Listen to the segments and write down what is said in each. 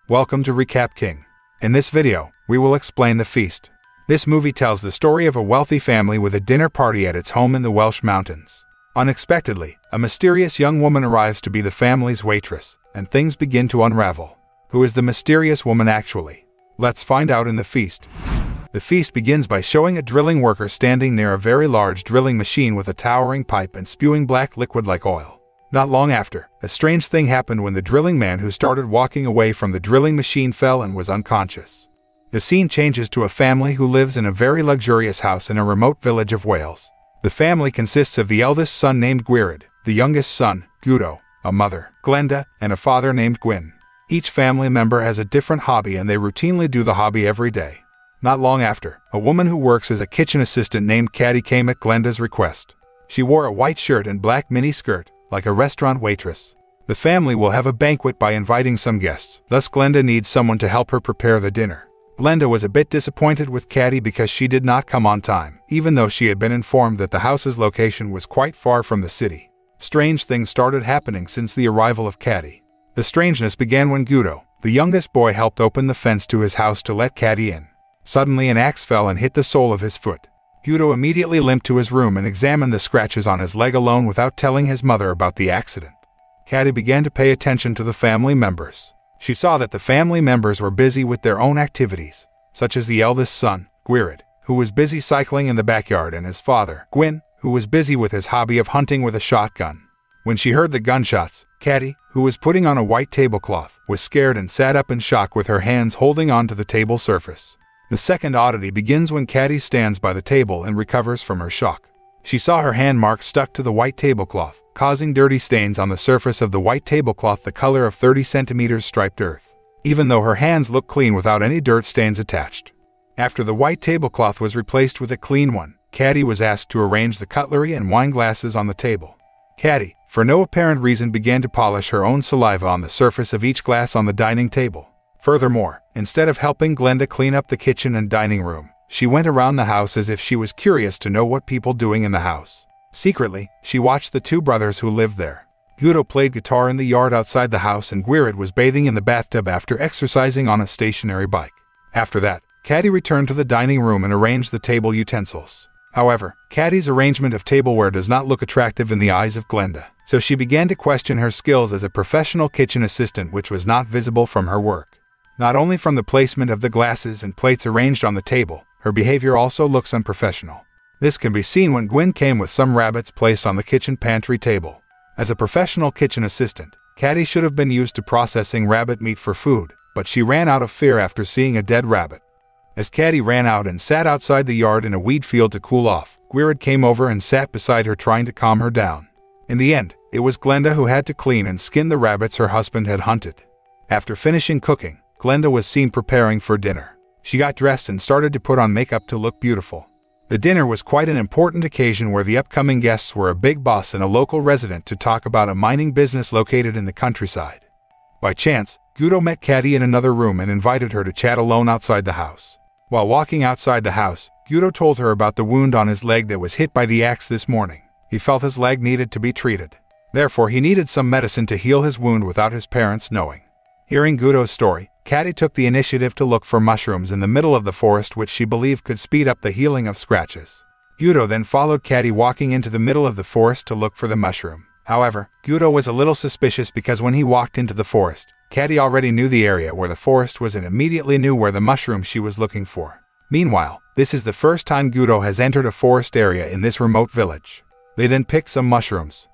Welcome to Recap King. In this video, we will explain The Feast. This movie tells the story of a wealthy family with a dinner party at its home in the Welsh mountains. Unexpectedly, a mysterious young woman arrives to be the family's waitress, and things begin to unravel. Who is the mysterious woman actually? Let's find out in The Feast. The Feast begins by showing a drilling worker standing near a very large drilling machine with a towering pipe and spewing black liquid like oil. Not long after, a strange thing happened when the drilling man who started walking away from the drilling machine fell and was unconscious. The scene changes to a family who lives in a very luxurious house in a remote village of Wales. The family consists of the eldest son named Gwired, the youngest son, Gudo, a mother, Glenda, and a father named Gwyn. Each family member has a different hobby and they routinely do the hobby every day. Not long after, a woman who works as a kitchen assistant named Caddy came at Glenda's request. She wore a white shirt and black mini skirt, like a restaurant waitress. The family will have a banquet by inviting some guests, thus Glenda needs someone to help her prepare the dinner. Glenda was a bit disappointed with Caddy because she did not come on time, even though she had been informed that the house's location was quite far from the city. Strange things started happening since the arrival of Caddy. The strangeness began when Gudo, the youngest boy, helped open the fence to his house to let Caddy in. Suddenly an axe fell and hit the sole of his foot. Gudo immediately limped to his room and examined the scratches on his leg alone without telling his mother about the accident. Caddy began to pay attention to the family members. She saw that the family members were busy with their own activities, such as the eldest son, Gwired, who was busy cycling in the backyard, and his father, Gwyn, who was busy with his hobby of hunting with a shotgun. When she heard the gunshots, Caddy, who was putting on a white tablecloth, was scared and sat up in shock with her hands holding on to the table surface. The second oddity begins when Caddy stands by the table and recovers from her shock. She saw her hand marks stuck to the white tablecloth, causing dirty stains on the surface of the white tablecloth the color of 30 centimeters striped earth, even though her hands looked clean without any dirt stains attached. After the white tablecloth was replaced with a clean one, Caddy was asked to arrange the cutlery and wine glasses on the table. Caddy, for no apparent reason, began to polish her own saliva on the surface of each glass on the dining table. Furthermore, instead of helping Glenda clean up the kitchen and dining room, she went around the house as if she was curious to know what people doing in the house. Secretly, she watched the two brothers who lived there. Gudo played guitar in the yard outside the house and Gwired was bathing in the bathtub after exercising on a stationary bike. After that, Caddy returned to the dining room and arranged the table utensils. However, Caddy's arrangement of tableware does not look attractive in the eyes of Glenda, so she began to question her skills as a professional kitchen assistant, which was not visible from her work. Not only from the placement of the glasses and plates arranged on the table, her behavior also looks unprofessional. This can be seen when Gwyn came with some rabbits placed on the kitchen pantry table. As a professional kitchen assistant, Caddy should have been used to processing rabbit meat for food, but she ran out of fear after seeing a dead rabbit. As Caddy ran out and sat outside the yard in a wheat field to cool off, Gwired came over and sat beside her trying to calm her down. In the end, it was Glenda who had to clean and skin the rabbits her husband had hunted. After finishing cooking, Glenda was seen preparing for dinner. She got dressed and started to put on makeup to look beautiful. The dinner was quite an important occasion where the upcoming guests were a big boss and a local resident to talk about a mining business located in the countryside. By chance, Gudo met Caddy in another room and invited her to chat alone outside the house. While walking outside the house, Gudo told her about the wound on his leg that was hit by the axe this morning. He felt his leg needed to be treated. Therefore, he needed some medicine to heal his wound without his parents knowing. Hearing Gudo's story, Caddy took the initiative to look for mushrooms in the middle of the forest, which she believed could speed up the healing of scratches. Gudo then followed Caddy walking into the middle of the forest to look for the mushroom. However, Gudo was a little suspicious because when he walked into the forest, Caddy already knew the area where the forest was and immediately knew where the mushroom she was looking for. Meanwhile, this is the first time Gudo has entered a forest area in this remote village. They then picked some mushrooms.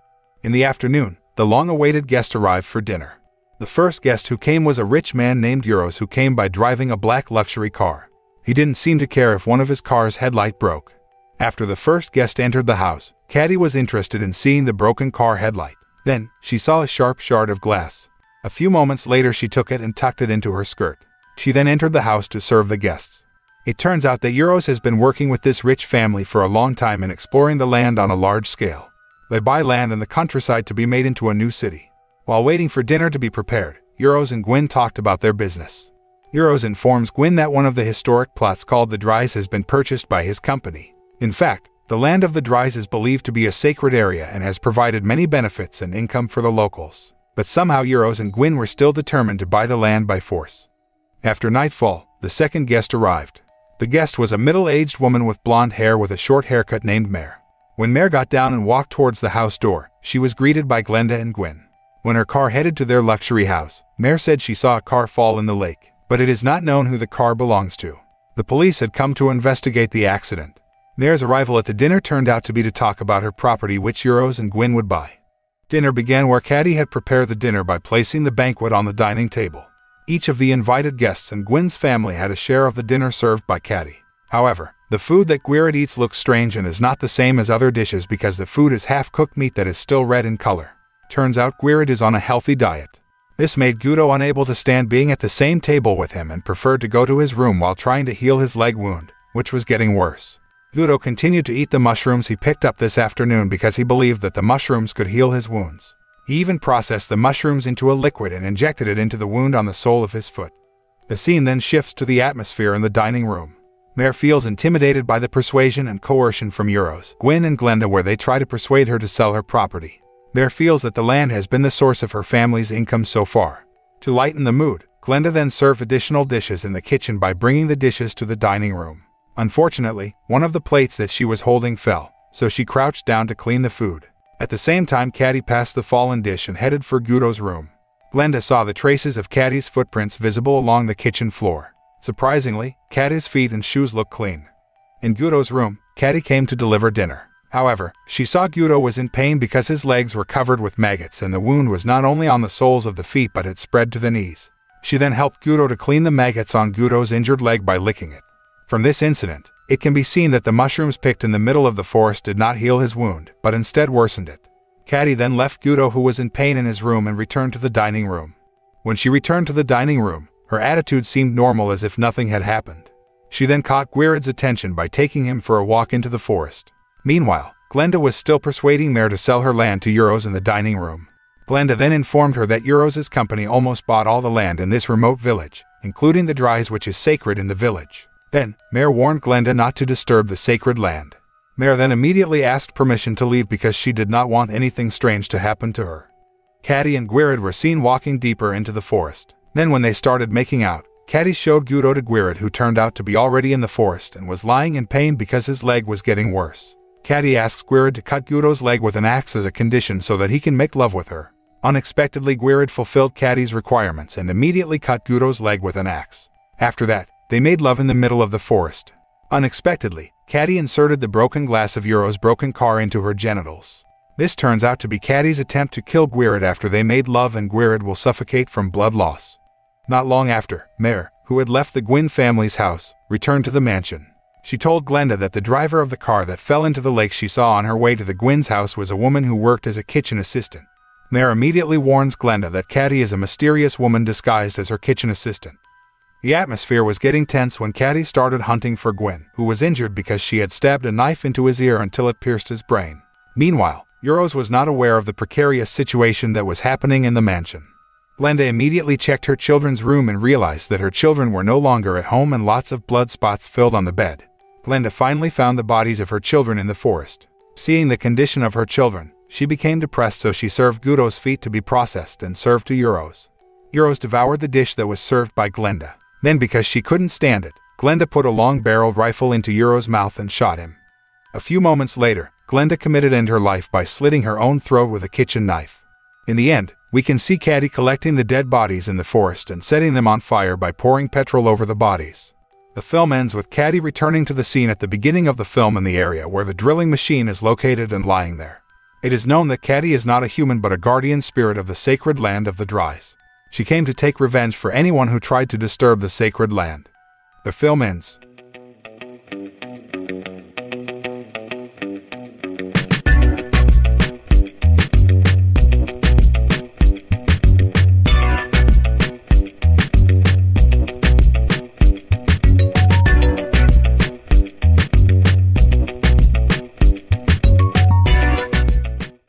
In the afternoon, the long-awaited guest arrived for dinner. The first guest who came was a rich man named Euros, who came by driving a black luxury car. He didn't seem to care if one of his car's headlight broke. After the first guest entered the house, Caddy was interested in seeing the broken car headlight. Then, she saw a sharp shard of glass. A few moments later, she took it and tucked it into her skirt. She then entered the house to serve the guests. It turns out that Euros has been working with this rich family for a long time in exploring the land on a large scale. They buy land in the countryside to be made into a new city. While waiting for dinner to be prepared, Euros and Gwyn talked about their business. Euros informs Gwyn that one of the historic plots called the Dries has been purchased by his company. In fact, the land of the Dries is believed to be a sacred area and has provided many benefits and income for the locals. but somehow Euros and Gwyn were still determined to buy the land by force. After nightfall, the second guest arrived. The guest was a middle-aged woman with blonde hair with a short haircut named Mare. When Mare got down and walked towards the house door, she was greeted by Glenda and Gwyn. When her car headed to their luxury house, Mare said she saw a car fall in the lake, but it is not known who the car belongs to. The police had come to investigate the accident. Mare's arrival at the dinner turned out to be to talk about her property which Euros and Gwyn would buy. Dinner began where Caddy had prepared the dinner by placing the banquet on the dining table. Each of the invited guests and Gwyn's family had a share of the dinner served by Caddy. However, the food that Gwyneth eats looks strange and is not the same as other dishes because the food is half-cooked meat that is still red in color. Turns out Gwyneth is on a healthy diet. This made Guido unable to stand being at the same table with him and preferred to go to his room while trying to heal his leg wound, which was getting worse. Guido continued to eat the mushrooms he picked up this afternoon because he believed that the mushrooms could heal his wounds. He even processed the mushrooms into a liquid and injected it into the wound on the sole of his foot. The scene then shifts to the atmosphere in the dining room. Mare feels intimidated by the persuasion and coercion from Euros, Gwyn and Glenda where they try to persuade her to sell her property. Mare feels that the land has been the source of her family's income so far. To lighten the mood, Glenda then served additional dishes in the kitchen by bringing the dishes to the dining room. Unfortunately, one of the plates that she was holding fell, so she crouched down to clean the food. At the same time, Caddy passed the fallen dish and headed for Guido's room. Glenda saw the traces of Caddy's footprints visible along the kitchen floor. Surprisingly, Caddy's feet and shoes looked clean. In Guido's room, Caddy came to deliver dinner. However, she saw Guido was in pain because his legs were covered with maggots and the wound was not only on the soles of the feet but had spread to the knees. She then helped Guido to clean the maggots on Guido's injured leg by licking it. From this incident, it can be seen that the mushrooms picked in the middle of the forest did not heal his wound, but instead worsened it. Caddy then left Guido who was in pain in his room and returned to the dining room. When she returned to the dining room, her attitude seemed normal as if nothing had happened. She then caught Gwyneth's attention by taking him for a walk into the forest. Meanwhile, Glenda was still persuading Mare to sell her land to Euros in the dining room. Glenda then informed her that Euros' company almost bought all the land in this remote village, including the dries which is sacred in the village. Then, Mare warned Glenda not to disturb the sacred land. Mare then immediately asked permission to leave because she did not want anything strange to happen to her. Caddy and Gwyneth were seen walking deeper into the forest. Then when they started making out, Caddy showed Guido to Gwyneth who turned out to be already in the forest and was lying in pain because his leg was getting worse. Caddy asks Gwyneth to cut Guido's leg with an axe as a condition so that he can make love with her. Unexpectedly, Gwyneth fulfilled Caddy's requirements and immediately cut Guido's leg with an axe. After that, they made love in the middle of the forest. Unexpectedly, Caddy inserted the broken glass of Euros' broken car into her genitals. This turns out to be Caddy's attempt to kill Gwyneth after they made love and Gwyneth will suffocate from blood loss. Not long after, Mare, who had left the Gwyn family's house, returned to the mansion. She told Glenda that the driver of the car that fell into the lake she saw on her way to the Gwyn's house was a woman who worked as a kitchen assistant. Mare immediately warns Glenda that Caddy is a mysterious woman disguised as her kitchen assistant. The atmosphere was getting tense when Caddy started hunting for Gwyn, who was injured because she had stabbed a knife into his ear until it pierced his brain. Meanwhile, Euros was not aware of the precarious situation that was happening in the mansion. Glenda immediately checked her children's room and realized that her children were no longer at home and lots of blood spots filled on the bed. Glenda finally found the bodies of her children in the forest. Seeing the condition of her children, she became depressed, so she served Guido's feet to be processed and served to Euros. Euros devoured the dish that was served by Glenda. Then, because she couldn't stand it, Glenda put a long-barreled rifle into Euros' mouth and shot him. A few moments later, Glenda committed end her life by slitting her own throat with a kitchen knife. In the end, we can see Caddy collecting the dead bodies in the forest and setting them on fire by pouring petrol over the bodies. The film ends with Caddy returning to the scene at the beginning of the film in the area where the drilling machine is located and lying there. It is known that Caddy is not a human but a guardian spirit of the sacred land of the Dries. She came to take revenge for anyone who tried to disturb the sacred land. The film ends.